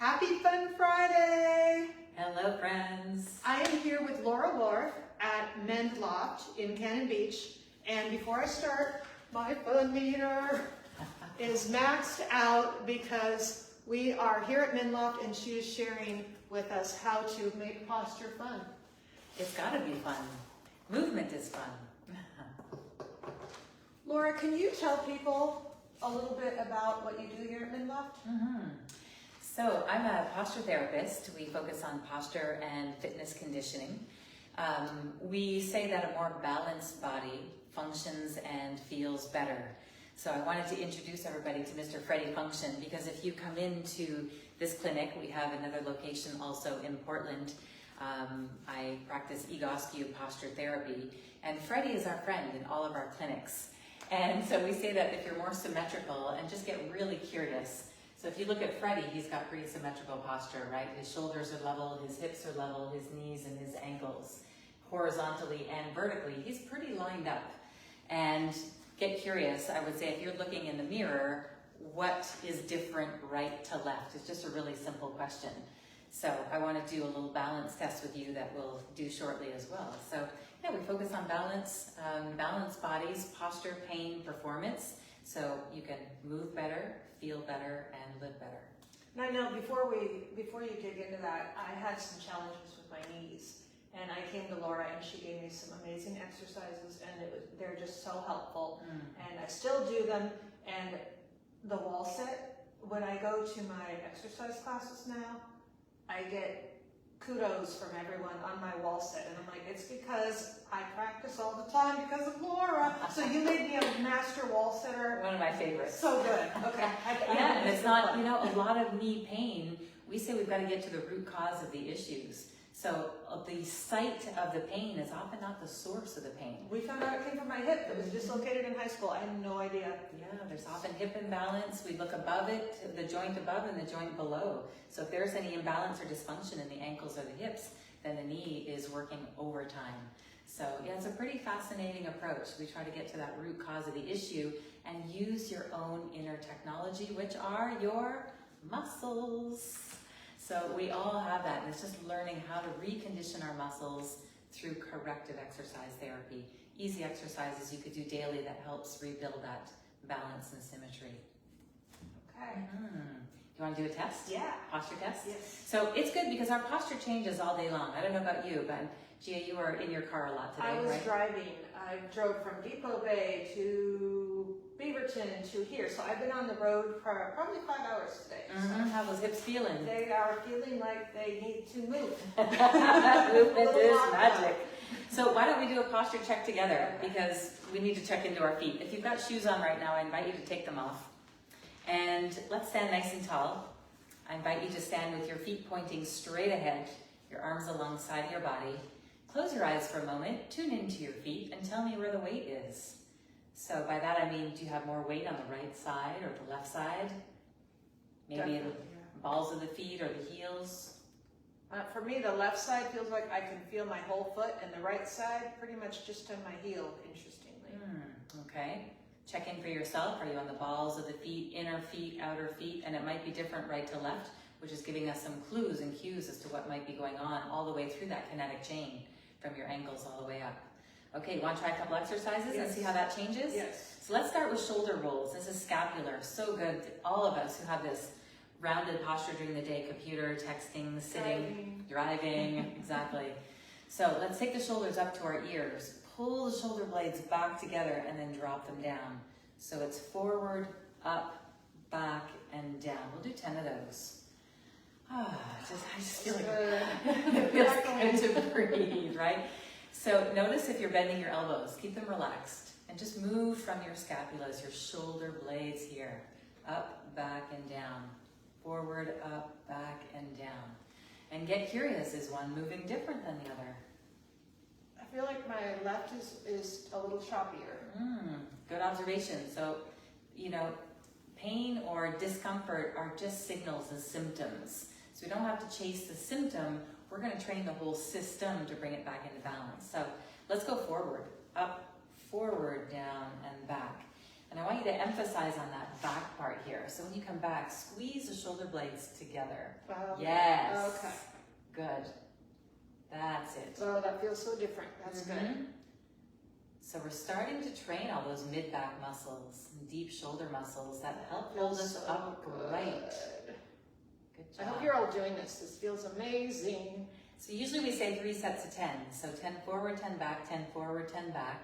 Happy Fun Friday! Hello, friends. I am here with Laura Warf at Mend Loft in Cannon Beach. And before I start, my fun meter is maxed out because we are here at Mend Loft and she is sharing with us how to make posture fun. It's got to be fun. Movement is fun. Laura, can you tell people a little bit about what you do here at Mend Loft? So I'm a posture therapist. We focus on posture and fitness conditioning. We say that a more balanced body functions and feels better. So I wanted to introduce everybody to Mr. Freddie Function, because if you come into this clinic, we have another location also in Portland. I practice egoscue posture therapy, and Freddie is our friend in all of our clinics. And so we say that if you're more symmetrical and just get really curious. So if you look at Freddie, he's got pretty symmetrical posture, right? His shoulders are level, his hips are level, his knees and his ankles, horizontally and vertically. He's pretty lined up. And get curious, I would say if you're looking in the mirror, what is different right to left? It's just a really simple question. So I want to do a little balance test with you that we'll do shortly as well. So yeah, we focus on balance, balanced bodies, posture, pain, performance. So you can move better, feel better, and live better. Now, I know before you dig into that, I had some challenges with my knees. And I came to Laura and she gave me some amazing exercises and they're just so helpful. And I still do them. And the wall sit, when I go to my exercise classes now, I get kudos from everyone on my wall sit. And I'm like, it's because I practice all the time because of Laura. So you made me a master wall sitter. One of my favorites. So good. Okay. Yeah, and it's not, you know, a lot of knee pain, we say we've got to get to the root cause of the issues. So the site of the pain is often not the source of the pain. We found out it came from my hip that was dislocated in high school. I had no idea. Yeah, there's often hip imbalance. We look above it, the joint above and the joint below. So if there's any imbalance or dysfunction in the ankles or the hips, then the knee is working overtime. So yeah, it's a pretty fascinating approach. We try to get to that root cause of the issue and use your own inner technology, which are your muscles. So we all have that, and it's just learning how to recondition our muscles through corrective exercise therapy. Easy exercises you could do daily that helps rebuild that balance and symmetry. Okay. You want to do a test? Yeah. Posture test? Yes. So it's good because our posture changes all day long. I don't know about you, but Gia, you were in your car a lot today, I was right? driving. I drove from Depot Bay to Beaverton to here. So I've been on the road for probably 5 hours today. How those hips feeling? They are feeling like they need to move. Movement is magic. So why don't we do a posture check together, because we need to check into our feet. If you've got shoes on right now, I invite you to take them off. And let's stand nice and tall. I invite you to stand with your feet pointing straight ahead, your arms alongside your body. Close your eyes for a moment, tune into your feet, and tell me where the weight is. So by that I mean, do you have more weight on the right side or the left side? Maybe in the balls of the feet or the heels? For me, the left side feels like I can feel my whole foot, and the right side pretty much just on my heel, interestingly. Okay. Check in for yourself. Are you on the balls of the feet, inner feet, outer feet? And it might be different right to left, which is giving us some clues and cues as to what might be going on all the way through that kinetic chain from your ankles all the way up. Okay, you want to try a couple exercises and see how that changes? Yes. So let's start with shoulder rolls. This is scapular. So good. All of us who have this rounded posture during the day, computer, texting, sitting, driving, exactly. So let's take the shoulders up to our ears. Pull the shoulder blades back together and then drop them down. So it's forward, up, back, and down. We'll do 10 of those. I just feel like it feels good to breathe, right? So notice if you're bending your elbows, keep them relaxed and just move from your scapulas, your shoulder blades here, up, back, and down, forward, up, back, and down. And get curious, is one moving different than the other? I feel like my left is a little choppier. Good observation. So, you know, pain or discomfort are just signals and symptoms. So we don't have to chase the symptom. We're going to train the whole system to bring it back into balance. So let's go forward, up, forward, down, and back. And I want you to emphasize on that back part here. So when you come back, squeeze the shoulder blades together. Yes. Okay. Good. That's it. Oh, that feels so different. That's good. So we're starting to train all those mid-back muscles and deep shoulder muscles that help hold us upright. Good job. I hope you're all doing this. This feels amazing. So usually we say 3 sets of 10. So 10 forward, 10 back, 10 forward, 10 back.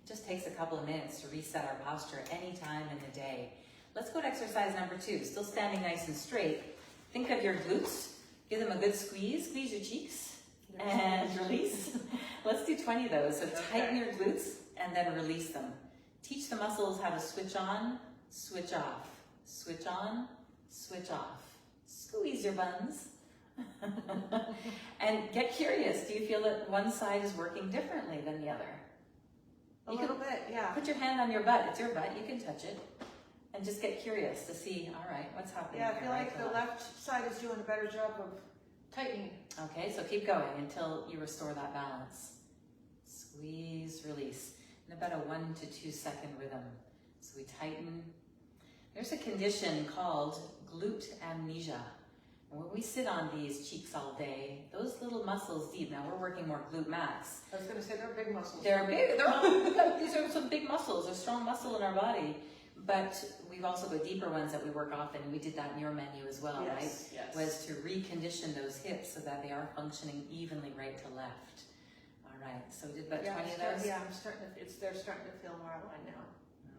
It just takes a couple of minutes to reset our posture any time in the day. Let's go to exercise number 2. Still standing nice and straight. Think of your glutes. Give them a good squeeze. Squeeze your cheeks and release. Let's do 20 of those. So tighten your glutes and then release them. Teach the muscles how to switch on, switch off, switch on, switch off. Squeeze your buns. And get curious. Do you feel that one side is working differently than the other? A little bit, yeah. Put your hand on your butt. It's your butt. You can touch it. And just get curious to see, all right, what's happening Yeah, I here, feel like the left side is doing a better job of tightening. Okay, so keep going until you restore that balance. Squeeze, release. In about a 1 to 2 second rhythm. So we tighten. There's a condition called glute amnesia. And when we sit on these cheeks all day, those little muscles deep, now we're working more glute max. I was going to say they're big muscles. They're big, these are some big muscles, a strong muscle in our body. But we've also got deeper ones that we work often. We did that in your menu as well, right? Yes. Was to recondition those hips so that they are functioning evenly right to left. All right, so we did about 20 of those? Yeah, they're starting to feel more aligned now.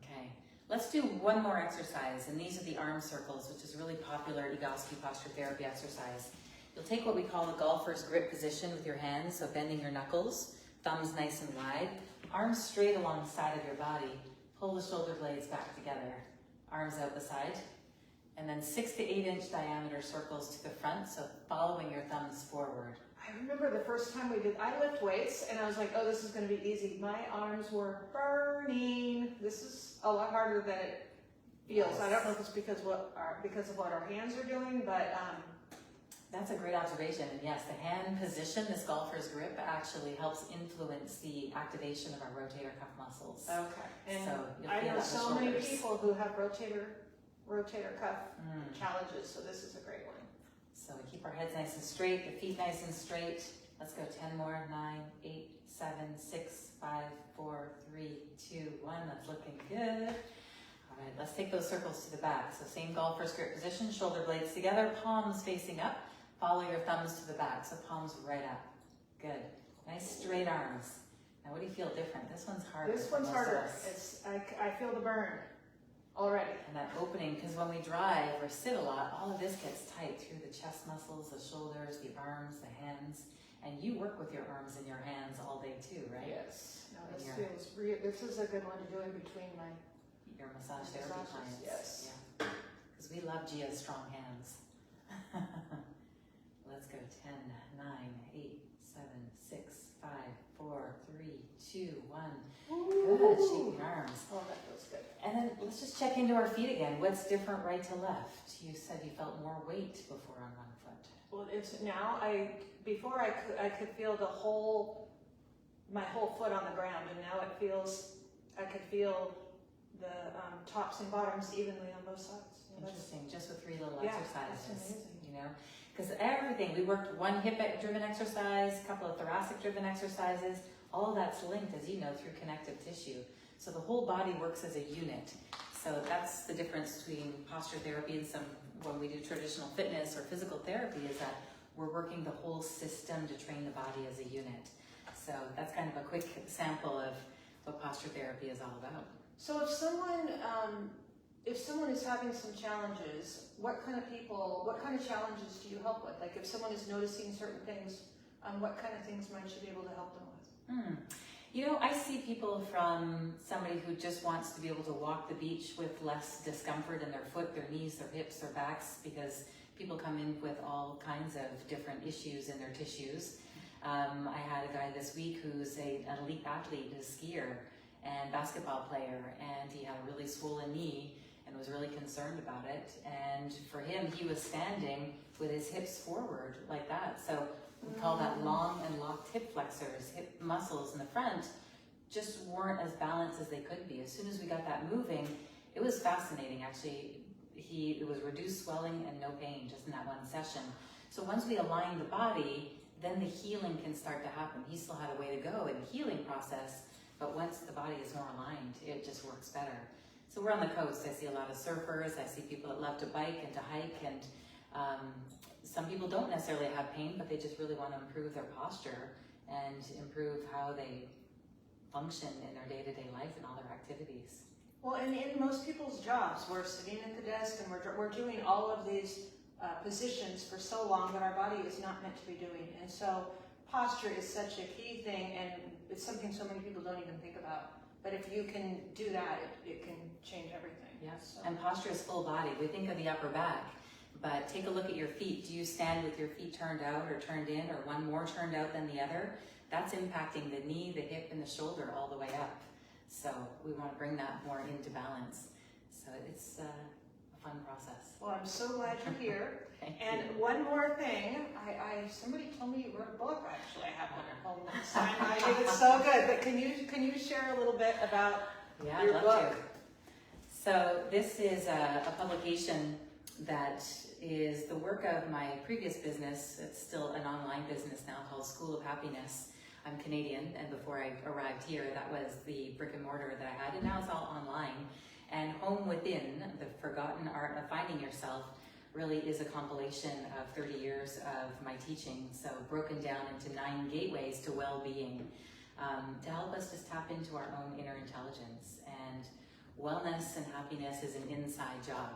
Okay, let's do one more exercise, and these are the arm circles, which is a really popular Egoscue posture therapy exercise. You'll take what we call the golfer's grip position with your hands, so bending your knuckles, thumbs nice and wide, arms straight alongside of your body. Pull the shoulder blades back together, arms out the side, and then 6 to 8 inch diameter circles to the front, so following your thumbs forward. I remember the first time we did, I lift weights and I was like, oh, this is going to be easy. My arms were burning. This is a lot harder than it feels. Yes. I don't know if it's because of what our hands are doing, but that's a great observation. And yes, the hand position, this golfer's grip, actually helps influence the activation of our rotator cuff muscles. Okay. And so I know so many people who have rotator cuff challenges, so this is a great one. So we keep our heads nice and straight, the feet nice and straight. Let's go 10 more, 9, 8, 7, 6, 5, 4, 3, 2, 1. That's looking good. All right, let's take those circles to the back. So same golfer's grip position, shoulder blades together, palms facing up. Follow your thumbs to the back, so palms right up. Good. Nice straight arms. Now what do you feel different? This one's harder. This one's harder. I feel the burn already. And that opening, because when we drive or sit a lot, all of this gets tight through the chest muscles, the shoulders, the arms, the hands. And you work with your arms and your hands all day too, right? Yes. No, this feels real. This is a good one to do in between your massage therapy clients. Yes. Yeah. Because we love Gia's strong hands. Let's go 10, 9, 8, 7, 6, 5, 4, 3, 2, 1. Ooh. Good, shake your arms. Oh, that feels good. And then let's just check into our feet again. What's different right to left? You said you felt more weight before on one foot. Well, it's now, before I could feel my whole foot on the ground, and now it feels, I could feel the tops and bottoms evenly on both sides. Interesting, just with 3 little exercises. That's amazing. You know, because everything, we worked one hip-driven exercise, a couple of thoracic-driven exercises, all that's linked, as you know, through connective tissue. So the whole body works as a unit. So that's the difference between posture therapy and when we do traditional fitness or physical therapy, is that we're working the whole system to train the body as a unit. So that's kind of a quick sample of what posture therapy is all about. So if someone is having some challenges, what kind of challenges do you help with? Like if someone is noticing certain things, what kind of things might you be able to help them with? You know, I see people from somebody who just wants to be able to walk the beach with less discomfort in their foot, their knees, their hips, their backs, because people come in with all kinds of different issues in their tissues. I had a guy this week who's an elite athlete, a skier and basketball player, and he had a really swollen knee and was really concerned about it. And for him, he was standing with his hips forward like that. So we call that long and locked hip flexors. Hip muscles in the front just weren't as balanced as they could be. As soon as we got that moving, it was fascinating actually. It was reduced swelling and no pain just in that one session. So once we align the body, then the healing can start to happen. He still had a way to go in the healing process, but once the body is more aligned, it just works better. So we're on the coast. I see a lot of surfers. I see people that love to bike and to hike, and some people don't necessarily have pain, but they just really want to improve their posture and improve how they function in their day-to-day life and all their activities. Well, and in most people's jobs, we're sitting at the desk and we're doing all of these positions for so long that our body is not meant to be doing. And so posture is such a key thing, and it's something so many people don't even think about. But if you can do that, it can change everything. Yes, So. and posture is full body. We think of the upper back, but take a look at your feet. Do you stand with your feet turned out or turned in, or one more turned out than the other? That's impacting the knee, the hip, and the shoulder all the way up. So we want to bring that more into balance. So it's a fun process. Well, I'm so glad you're here. Thank And you. one more thing, somebody told me you wrote a book. Actually, I have one at home that's signed by you. It's so good. But can you share a little bit about Yeah, your I'd book? love to. So this is a publication that is the work of my previous business. It's still an online business now called School of Happiness. I'm Canadian, and before I arrived here, that was the brick and mortar that I had, and now it's all online. And Home Within, the forgotten art of finding yourself, really is a compilation of 30 years of my teaching, so broken down into 9 gateways to well-being, to help us just tap into our own inner intelligence. And wellness and happiness is an inside job.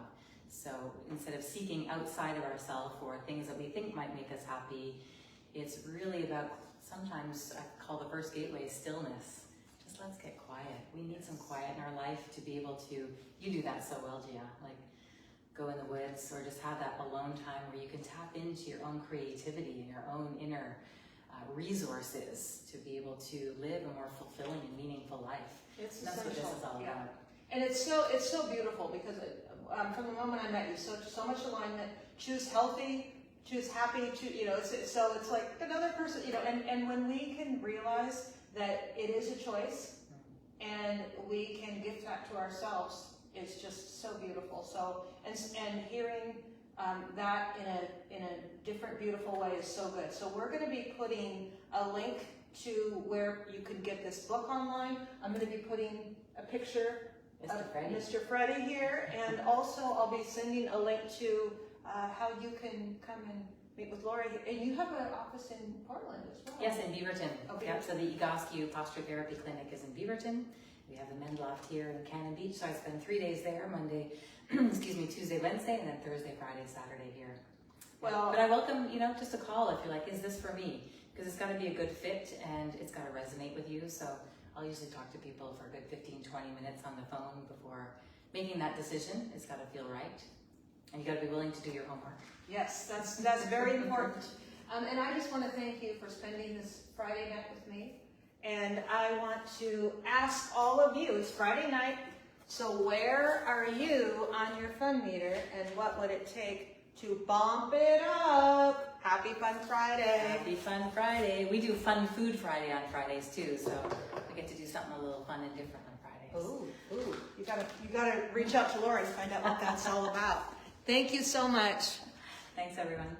So instead of seeking outside of ourselves for things that we think might make us happy, it's really about, sometimes I call the first gateway stillness. Just let's get quiet. We need some quiet in our life to be able to, you do that so well, Gia, like go in the woods or just have that alone time where you can tap into your own creativity and your own inner resources to be able to live a more fulfilling and meaningful life. It's And that's what this is all yeah. about. And it's so beautiful because from the moment I met you, so much alignment. Choose healthy, choose happy. So it's like another person. And when we can realize that it is a choice, and we can give that to ourselves, it's just so beautiful. So and hearing that in a different, beautiful way is so good. So we're going to be putting a link to where you can get this book online. I'm going to be putting a picture of Mr. Freddie here, and also I'll be sending a link to how you can come and meet with Laura. And you have an office in Portland as well. Yes, in Beaverton. Okay. Yep, so the Egoscue Posture Therapy Clinic is in Beaverton. We have the Mend Loft here in Cannon Beach, so I spend 3 days there, Monday, Tuesday, Wednesday, and then Thursday, Friday, Saturday here. Well, but I welcome, just a call if you're like, is this for me? Because it's got to be a good fit and it's got to resonate with you. So I'll usually talk to people for a good 15, 20 minutes on the phone before making that decision. It's got to feel right. And you got to be willing to do your homework. yes, that's very important. And I just want to thank you for spending this Friday night with me. And I want to ask all of you, it's Friday night, so where are you on your fun meter, and what would it take to bump it up? Happy Fun Friday. Happy Fun Friday. We do Fun Food Friday on Fridays too, so we get to do something a little fun and different on Fridays. Ooh. You gotta reach out to Laura and find out what that's all about. Thank you so much. Thanks everyone.